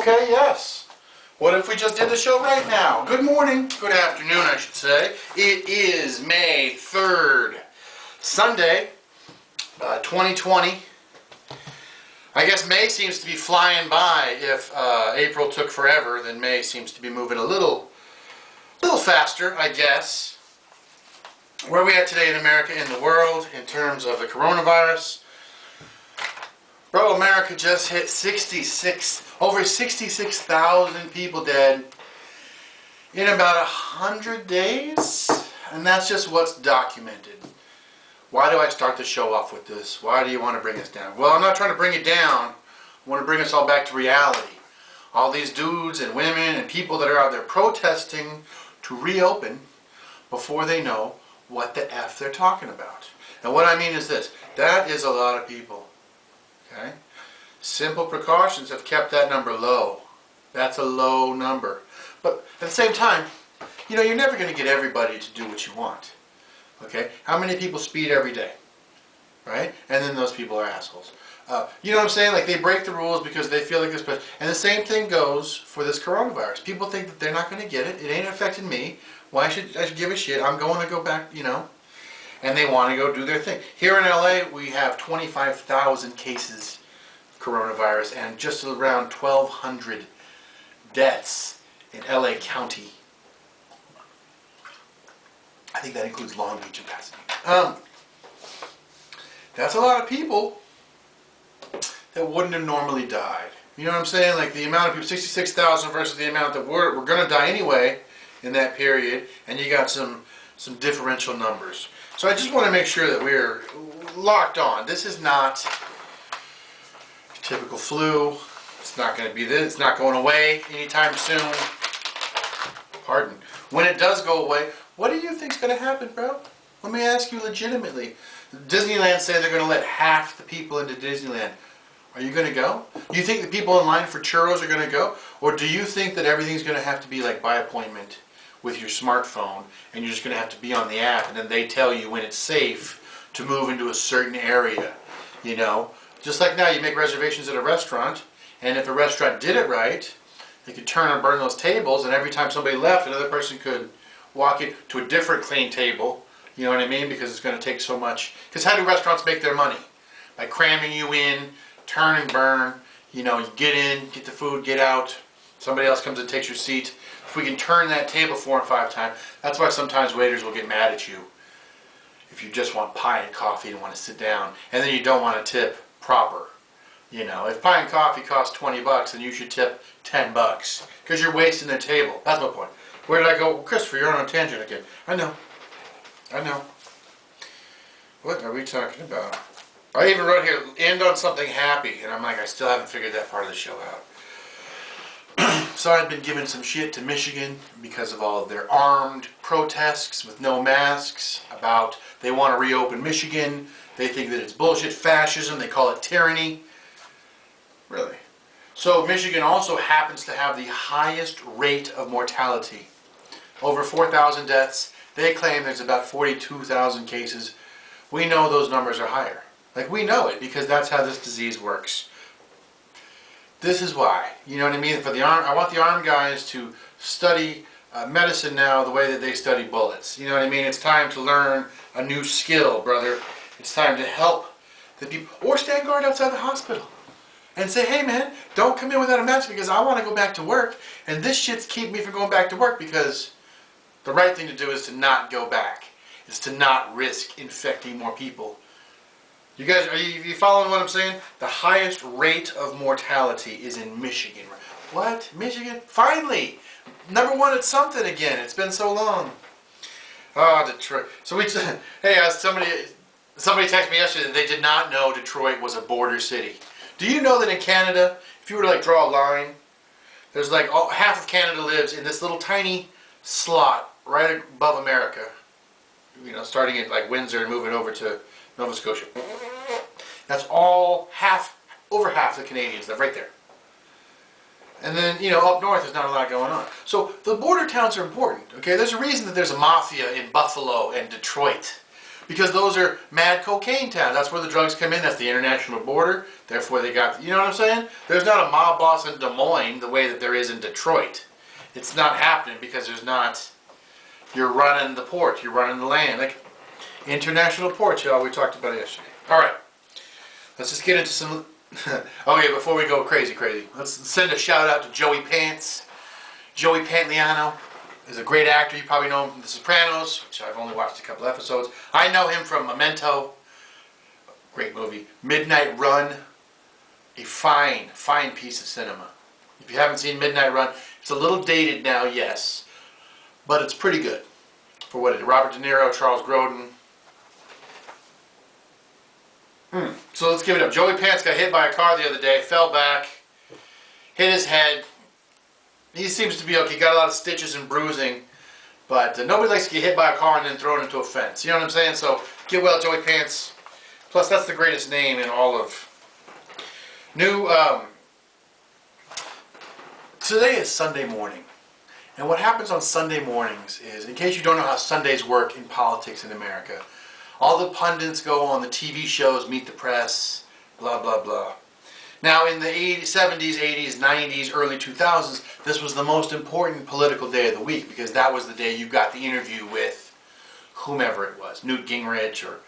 Okay, yes. What if we just did the show right now? Good morning, good afternoon, I should say. It is May 3rd, Sunday, 2020. I guess May seems to be flying by. If April took forever, then May seems to be moving a little faster, I guess. Where are we at today in America, in the world, in terms of the coronavirus? Bro, America just hit over 66,000 people dead in about 100 days, and that's just what's documented. Why do I start the show off with this? Why do you want to bring us down? Well, I'm not trying to bring it down. I want to bring us all back to reality. All these dudes and women and people that are out there protesting to reopen before they know what the F they're talking about. And what I mean is this. That is a lot of people. Okay? Simple precautions have kept that number low. That's a low number. But at the same time, you're never going to get everybody to do what you want. Okay? How many people speed every day? Right? And then those people are assholes. You know what I'm saying? Like, they break the rules because they feel like this. And the same thing goes for this coronavirus. People think that they're not going to get it. It ain't affecting me. Why should I give a shit? I'm going to go back, And they want to go do their thing. Here in LA, we have 25,000 cases of coronavirus and just around 1,200 deaths in LA County. I think that includes Long Beach and Pasadena. That's a lot of people that wouldn't have normally died. You know what I'm saying? Like, the amount of people, 66,000 versus the amount that we're going to die anyway in that period, and you got some differential numbers. So I just want to make sure that we're locked on. This is not typical flu. It's not going to be this. It's not going away anytime soon. Pardon. When it does go away, what do you think's going to happen, bro? Let me ask you legitimately. Disneyland say they're going to let half the people into Disneyland. Are you going to go? Do you think the people in line for churros are going to go? Or do you think that everything's going to have to be like by appointment with your smartphone, and you're just going to have to be on the app, and then they tell you when it's safe to move into a certain area? Just like now, you make reservations at a restaurant, and if a restaurant did it right, they could turn and burn those tables, and every time somebody left, another person could walk in to a different clean table. You know what I mean? Because it's going to take so much. Because how do restaurants make their money? By cramming you in, turn and burn. You get in, get the food, get out. Somebody else comes and takes your seat. If we can turn that table 4 or 5 times, that's why sometimes waiters will get mad at you if you just want pie and coffee and want to sit down, and then you don't want to tip proper. If pie and coffee costs $20, then you should tip $10 because you're wasting their table. That's my point. Where did I go? Well, Christopher, you're on a tangent again. I know. What are we talking about? I even wrote here, end on something happy, and I'm like, I still haven't figured that part of the show out. So I've been giving some shit to Michigan because of all of their armed protests with no masks about they want to reopen Michigan. They think that it's bullshit, fascism. They call it tyranny. Really? So Michigan also happens to have the highest rate of mortality. Over 4,000 deaths. They claim there's about 42,000 cases. We know those numbers are higher. Like, we know it because that's how this disease works. This is why. You know what I mean? For the I want the armed guys to study medicine now the way that they study bullets. You know what I mean? It's time to learn a new skill, brother. It's time to help the people. Or stand guard outside the hospital and say, hey man, don't come in without a mask because I want to go back to work. And this shit's keeping me from going back to work because the right thing to do is to not go back. Is to not risk infecting more people. You guys, are you following what I'm saying? The highest rate of mortality is in Michigan. What? Michigan? Finally! Number one at something again. It's been so long. Oh, Detroit. So somebody texted me yesterday that they did not know Detroit was a border city. Do you know that in Canada, if you were to draw a line, there's half of Canada lives in this little tiny slot right above America. Starting at Windsor and moving over to Nova Scotia. That's all over half the Canadians live right there. And then, up north there's not a lot going on. So the border towns are important, okay? There's a reason that there's a mafia in Buffalo and Detroit. Because those are mad cocaine towns. That's where the drugs come in. That's the international border. Therefore, they got, you know what I'm saying? There's not a mob boss in Des Moines the way that there is in Detroit. It's not happening because there's not, you're running the port, you're running the land. Like international ports, y'all, we talked about it yesterday. All right, let's just get into some, okay, before we go crazy, let's send a shout out to Joey Pants. Joey Pantoliano is a great actor. You probably know him from The Sopranos, which I've only watched a couple episodes. I know him from Memento, great movie. Midnight Run, a fine piece of cinema. If you haven't seen Midnight Run, it's a little dated now, yes, but it's pretty good for what it is. Robert De Niro, Charles Grodin. So let's give it up. Joey Pants got hit by a car the other day, fell back, hit his head. He seems to be okay. Got a lot of stitches and bruising, but nobody likes to get hit by a car and then thrown into a fence. You know what I'm saying? So get well, Joey Pants. Plus, that's the greatest name in all of new. Today is Sunday morning, and what happens on Sunday mornings is, in case you don't know how Sundays work in politics in America, all the pundits go on the TV shows, Meet the Press, blah blah blah. Now, in the 70s, 80s, 90s, early 2000s, this was the most important political day of the week because that was the day you got the interview with whomever it was, Newt Gingrich or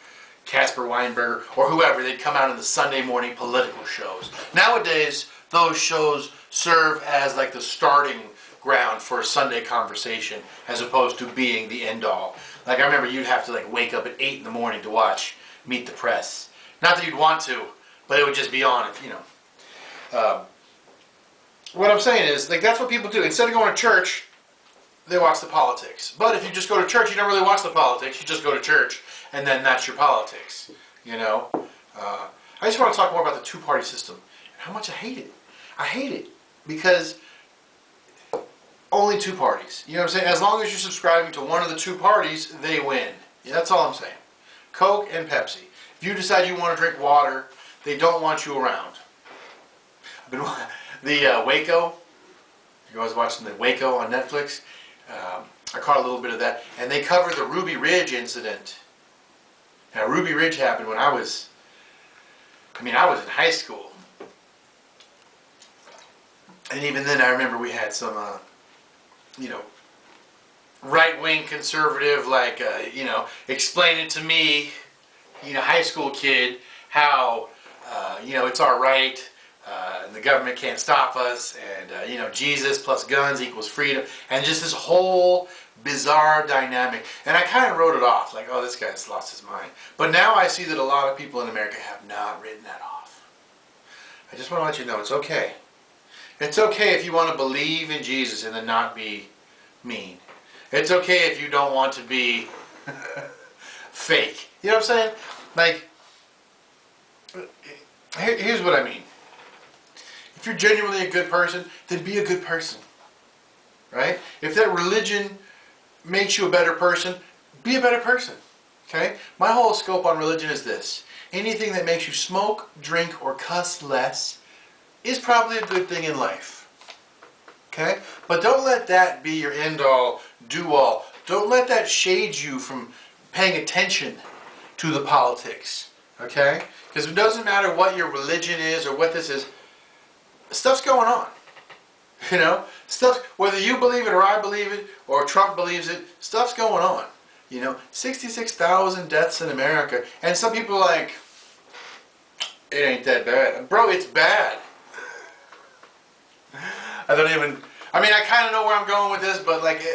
Casper Weinberger or whoever. They'd come out in the Sunday morning political shows. Nowadays, those shows serve as like the starting ground for a Sunday conversation as opposed to being the end-all. Like I remember you'd have to like wake up at 8 in the morning to watch Meet the Press. Not that you'd want to, but it would just be on if, you know. What I'm saying is, like, that's what people do. Instead of going to church, they watch the politics. But if you just go to church, you don't really watch the politics. You just go to church, and then that's your politics. You know? I just want to talk more about the two-party system and how much I hate it. I hate it because only two parties. You know what I'm saying? As long as you're subscribing to one of the two parties, they win. Yeah, that's all I'm saying. Coke and Pepsi. If you decide you want to drink water, they don't want you around. The Waco, you guys watching the Waco on Netflix? I caught a little bit of that. And they covered the Ruby Ridge incident. Now, Ruby Ridge happened when I was in high school. And even then, I remember we had some, right-wing conservative, like, explaining to me, high school kid, how, it's our right. And the government can't stop us, and Jesus plus guns equals freedom, and just this whole bizarre dynamic. And I kind of wrote it off, like, oh, this guy's lost his mind. But now I see that a lot of people in America have not written that off. I just want to let you know it's okay. It's okay if you want to believe in Jesus and then not be mean. It's okay if you don't want to be fake. You know what I'm saying? Like, here's what I mean. If you're genuinely a good person, then be a good person. Right? If that religion makes you a better person, be a better person. Okay? My whole scope on religion is this. Anything that makes you smoke, drink, or cuss less is probably a good thing in life. Okay? But don't let that be your end-all, do-all. Don't let that shade you from paying attention to the politics. Okay? Because it doesn't matter what your religion is or what this is, stuff's going on. Stuff, whether you believe it or I believe it or Trump believes it, stuff's going on. 66,000 deaths in America. And some people are like, it ain't that bad. Bro, it's bad. I kind of know where I'm going with this, but like,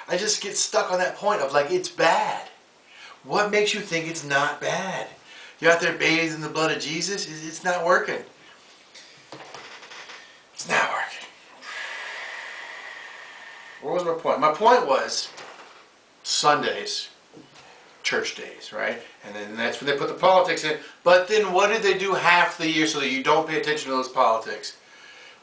I just get stuck on that point of like, it's bad. What makes you think it's not bad? You're out there bathed in the blood of Jesus? It's not working. It's not working. What was my point? My point was Sundays, church days, right? And then that's when they put the politics in. But then what did they do half the year so that you don't pay attention to those politics?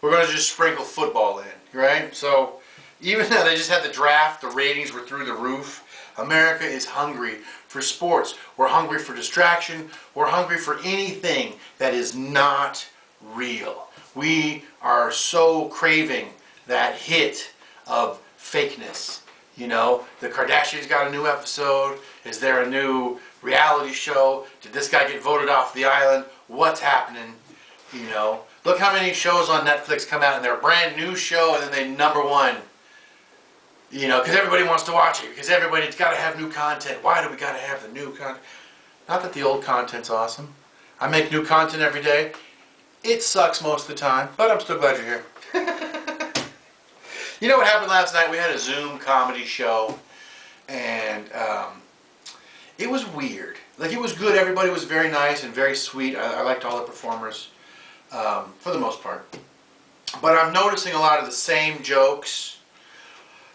We're going to just sprinkle football in, right? So even though they just had the draft, the ratings were through the roof. America is hungry for sports. We're hungry for distraction. We're hungry for anything that is not real. We are so craving that hit of fakeness. The Kardashians got a new episode. Is there a new reality show? Did this guy get voted off the island? What's happening? You know, look how many shows on Netflix come out and they're a brand new show and then they number one. You know, because everybody wants to watch it, because everybody's got to have new content. Why do we got to have the new content? Not that the old content's awesome. I make new content every day. It sucks most of the time, but I'm still glad you're here. You know what happened last night? We had a Zoom comedy show, and it was weird. Like, it was good. Everybody was very nice and very sweet. I liked all the performers, for the most part. But I'm noticing a lot of the same jokes.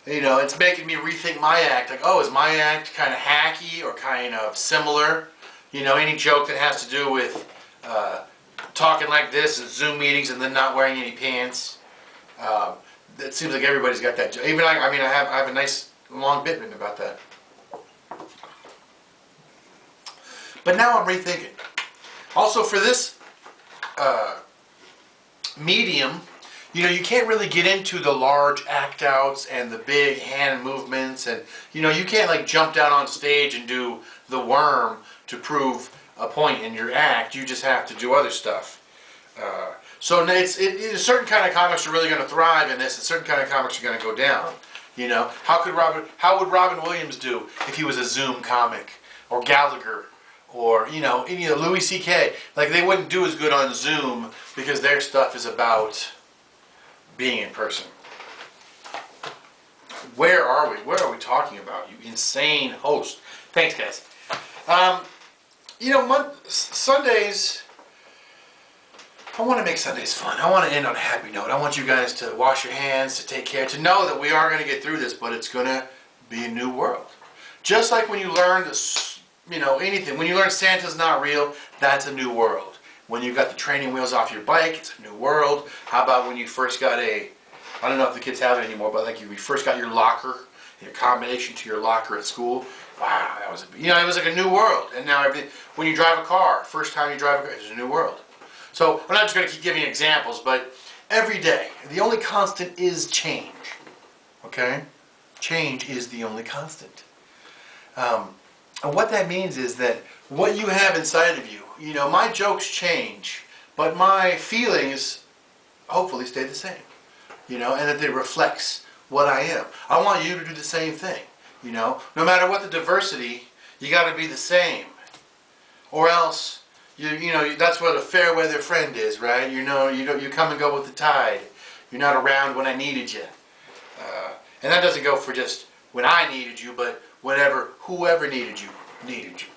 You know, it's making me rethink my act. Like, oh, is my act kind of hacky or kind of similar? You know, any joke that has to do with talking like this at Zoom meetings and then not wearing any pants. It seems like everybody's got that joke. Even I mean, I have a nice long bit written about that. But now I'm rethinking. Also, for this medium, you know, you can't really get into the large act outs and the big hand movements, and you know, you can't like jump down on stage and do the worm to prove a point in your act. You just have to do other stuff. So a certain kind of comics are really going to thrive in this, and certain kind of comics are going to go down. You know, how would Robin Williams do if he was a Zoom comic, or Gallagher, or you know, any of Louis C.K. Like, they wouldn't do as good on Zoom because their stuff is about being in person. Where are we? What are we talking about? You insane host. Thanks, guys. You know, Sundays, I want to make Sundays fun. I want to end on a happy note. I want you guys to wash your hands, to take care, to know that we are going to get through this, but it's going to be a new world. Just like when you learn, you know, anything. When you learn Santa's not real, that's a new world. When you got the training wheels off your bike, it's a new world. How about when you first got I don't know if the kids have it anymore, but like you first got your locker, your combination to your locker at school. Wow, that was it was like a new world. And now when you drive a car, first time you drive a car, it's a new world. So I'm not just going to keep giving examples, but every day, the only constant is change. Okay? Change is the only constant. And what that means is that what you have inside of you, you know, my jokes change, but my feelings hopefully stay the same. You know, and that it reflects what I am. I want you to do the same thing. You know, no matter what the diversity, you got to be the same, or else you know that's what a fair weather friend is, right? You know, you come and go with the tide. You're not around when I needed you, and that doesn't go for just when I needed you, but whoever needed you needed you.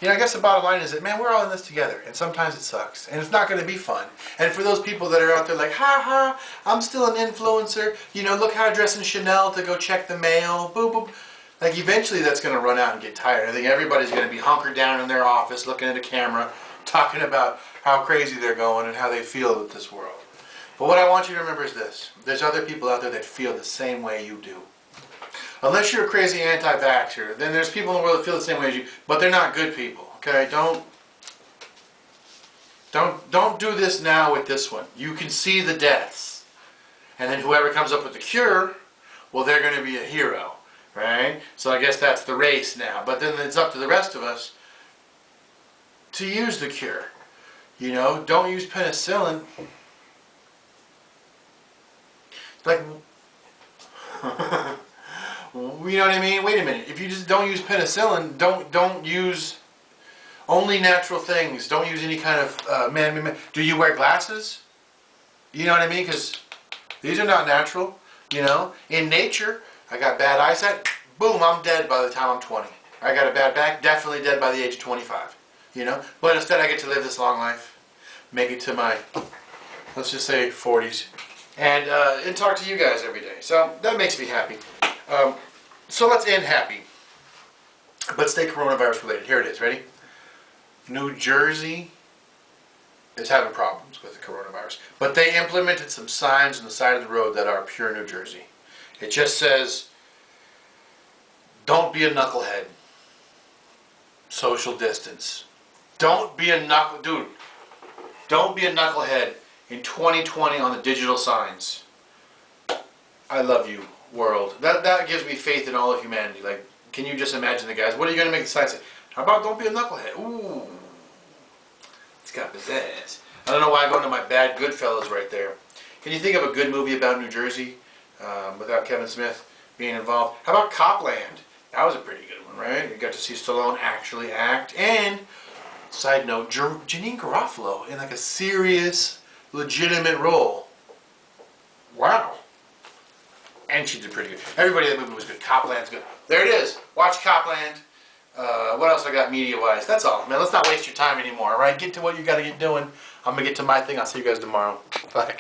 You know, I guess the bottom line is that, man, we're all in this together, and sometimes it sucks, and it's not going to be fun. And for those people that are out there like, ha ha, I'm still an influencer, you know, look how I dress in Chanel to go check the mail, boop boop. Like, eventually that's going to run out and get tired. I think everybody's going to be hunkered down in their office, looking at a camera, talking about how crazy they're going and how they feel with this world. But what I want you to remember is this. There's other people out there that feel the same way you do. Unless you're a crazy anti-vaxxer, then there's people in the world that feel the same way as you, but they're not good people, okay? Don't do this now with this one. You can see the deaths. And then whoever comes up with the cure, well, they're going to be a hero, right? So I guess that's the race now. But then it's up to the rest of us to use the cure. You know, don't use penicillin. Like... You know what I mean? Wait a minute. If you just don't use penicillin, don't use only natural things. Don't use any kind of man-made. Do you wear glasses? You know what I mean? Because these are not natural. You know, in nature, I got bad eyesight. Boom, I'm dead by the time I'm 20. I got a bad back. Definitely dead by the age of 25. You know, but instead I get to live this long life, make it to my, let's just say 40s, and talk to you guys every day. So that makes me happy. So let's end happy, but stay coronavirus related. Here it is. Ready? New Jersey is having problems with the coronavirus, but they implemented some signs on the side of the road that are pure New Jersey. It just says, don't be a knucklehead. Social distance. Don't be a dude. Don't be a knucklehead in 2020 on the digital signs. I love you, world. That gives me faith in all of humanity. Like, Can you just imagine the guys? What are you going to make the sign say? How about don't be a knucklehead? Ooh. It's got pizzazz. I don't know why I go into my bad Goodfellas right there. Can you think of a good movie about New Jersey without Kevin Smith being involved? How about Copland? That was a pretty good one, right? You got to see Stallone actually act. And, side note, Janine Garofalo in like a serious, legitimate role. Wow. And she did pretty good. Everybody in the movie was good. Copland's good. There it is. Watch Copland. What else I got media-wise? That's all, man. Let's not waste your time anymore, all right? Get to what you got to get doing. I'm going to get to my thing. I'll see you guys tomorrow. Bye.